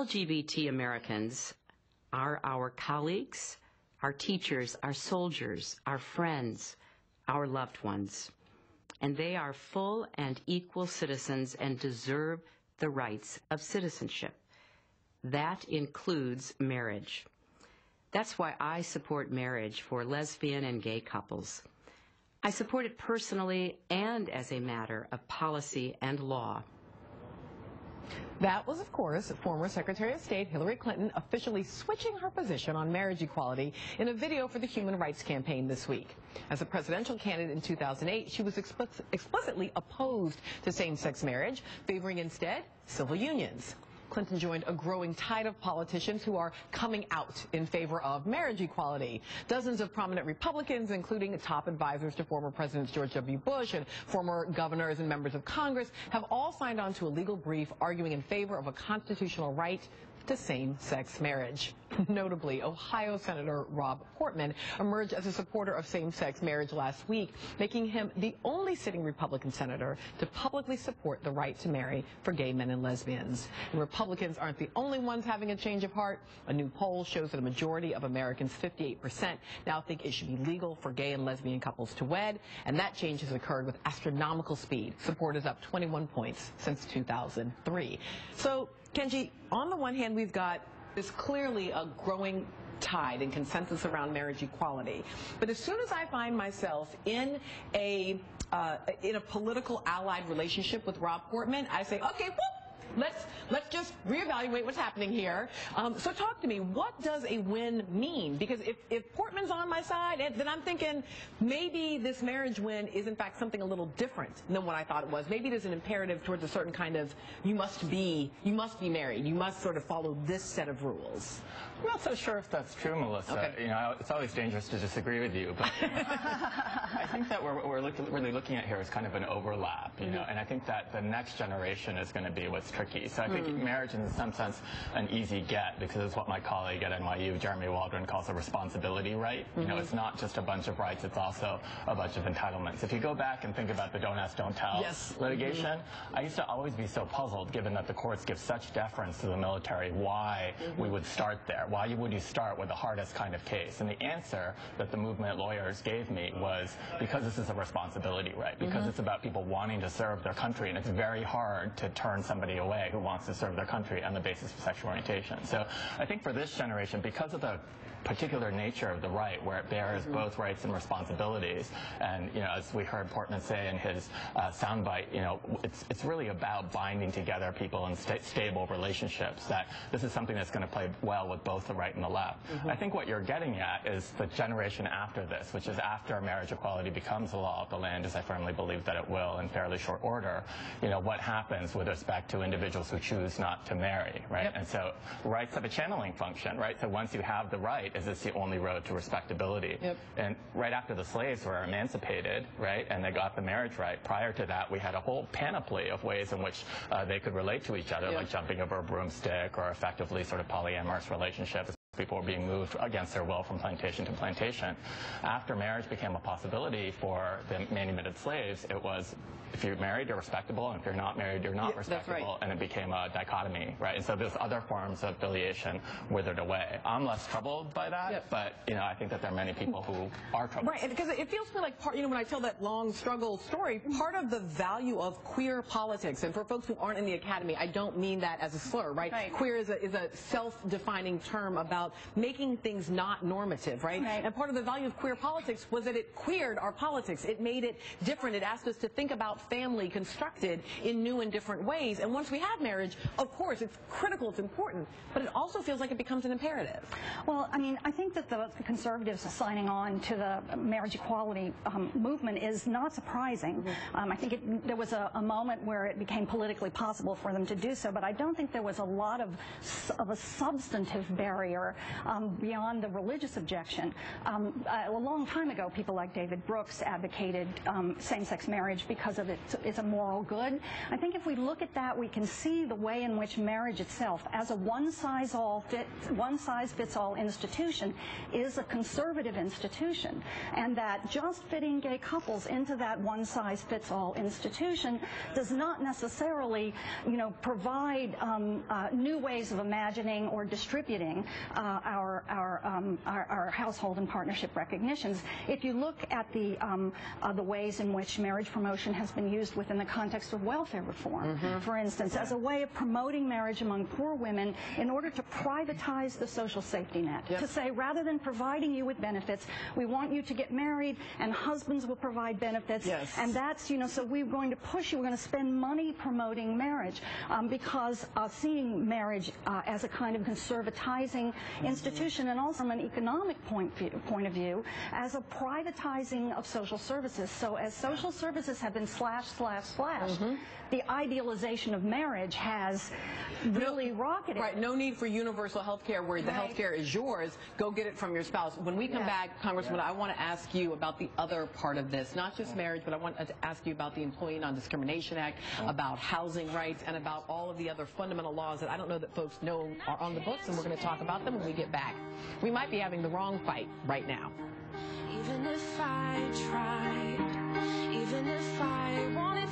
LGBT Americans are our colleagues, our teachers, our soldiers, our friends, our loved ones. And they are full and equal citizens and deserve the rights of citizenship. That includes marriage. That's why I support marriage for lesbian and gay couples. I support it personally and as a matter of policy and law. That was, of course, former Secretary of State Hillary Clinton officially switching her position on marriage equality in a video for the Human Rights Campaign this week. As a presidential candidate in 2008, she was explicitly opposed to same-sex marriage, favoring instead civil unions. Clinton joined a growing tide of politicians who are coming out in favor of marriage equality. Dozens of prominent Republicans, including top advisors to former Presidents George W. Bush and former governors and members of Congress, have all signed on to a legal brief arguing in favor of a constitutional right to same-sex marriage. Notably, Ohio Senator Rob Portman emerged as a supporter of same-sex marriage last week, making him the only sitting Republican senator to publicly support the right to marry for gay men and lesbians. And Republicans aren't the only ones having a change of heart. A new poll shows that a majority of Americans, 58%, now think it should be legal for gay and lesbian couples to wed, and that change has occurred with astronomical speed. Support is up 21 points since 2003. So, Kenji, on the one hand, we've got this clearly a growing tide and consensus around marriage equality. But as soon as I find myself in a political allied relationship with Rob Portman, I say, okay, whoop, let's just reevaluate what's happening here. So talk to me. What does a win mean? Because if Portman's on my side, then I'm thinking maybe this marriage win is in fact something a little different than what I thought it was. Maybe there's an imperative towards a certain kind of you must be married. You must sort of follow this set of rules. I'm not so sure if that's true, Melissa. Okay. You know, it's always dangerous to disagree with you, but I think that what we're really looking at here is kind of an overlap, you know, and I think that the next generation is going to be what's tricky. So I think marriage is in some sense an easy get because it's what my colleague at NYU, Jeremy Waldron, calls a responsibility right. You know, it's not just a bunch of rights, it's also a bunch of entitlements. If you go back and think about the don't ask, don't tell litigation, I used to always be so puzzled, given that the courts give such deference to the military, why we would start there. Why would you start with the hardest kind of case? And the answer that the movement lawyers gave me was because this is a responsibility right, because it's about people wanting to serve their country, and it's very hard to turn somebody away who wants to serve their country on the basis of sexual orientation. So I think for this generation, because of the particular nature of the right, where it bears both rights and responsibilities, and you know, as we heard Portman say in his soundbite, you know, it's really about binding together people in stable relationships. That this is something that's going to play well with both the right and the left. I think what you're getting at is the generation after this, which is after marriage equality becomes the law of the land, as I firmly believe that it will in fairly short order. You know, what happens with respect to individuals who choose not to marry, right? And so rights have a channeling function, right? So once you have the right, is this the only road to respectability? And right after the slaves were emancipated, right, and they got the marriage right, prior to that we had a whole panoply of ways in which they could relate to each other, like jumping over a broomstick or effectively sort of polyamorous relationships. People were being moved against their will from plantation to plantation. After marriage became a possibility for the manumitted slaves, it was if you're married, you're respectable, and if you're not married, you're not respectable, and it became a dichotomy, right? And so those other forms of affiliation withered away. I'm less troubled by that, but you know, I think that there are many people who are troubled. Right, because it feels to me like part, you know, when I tell that long struggle story, part of the value of queer politics, and for folks who aren't in the academy, I don't mean that as a slur, right? Queer is a self-defining term about making things not normative, right? And part of the value of queer politics was that it queered our politics. It made it different. It asked us to think about family constructed in new and different ways. And once we have marriage, of course, it's critical, it's important, but it also feels like it becomes an imperative. Well, I mean, I think that the conservatives signing on to the marriage equality movement is not surprising. I think there was a moment where it became politically possible for them to do so, but I don't think there was a lot of a substantive barrier there beyond the religious objection. A long time ago, people like David Brooks advocated same-sex marriage because of it's a moral good. I think if we look at that, we can see the way in which marriage itself, as a one-size-fits-all institution, is a conservative institution, and that just fitting gay couples into that one-size-fits-all institution does not necessarily, provide new ways of imagining or distributing our household and partnership recognitions. If you look at the ways in which marriage promotion has been used within the context of welfare reform, for instance, as a way of promoting marriage among poor women in order to privatize the social safety net, to say rather than providing you with benefits, we want you to get married and husbands will provide benefits, and that's, so we're going to push you, we're going to spend money promoting marriage because seeing marriage as a kind of conservatizing institution, and also from an economic point of view, as a privatizing of social services. So as social services have been slashed, the idealization of marriage has really rocketed. Right, no need for universal health care where the health care is yours. Go get it from your spouse. When we come back, Congresswoman, I want to ask you about the other part of this, not just marriage, but I want to ask you about the Employee Non-Discrimination Act, about housing rights, and about all of the other fundamental laws that I don't know that folks know are on the books, and we're going to talk about them when we get back. We might be having the wrong fight right now. Even if I tried, even if I wanted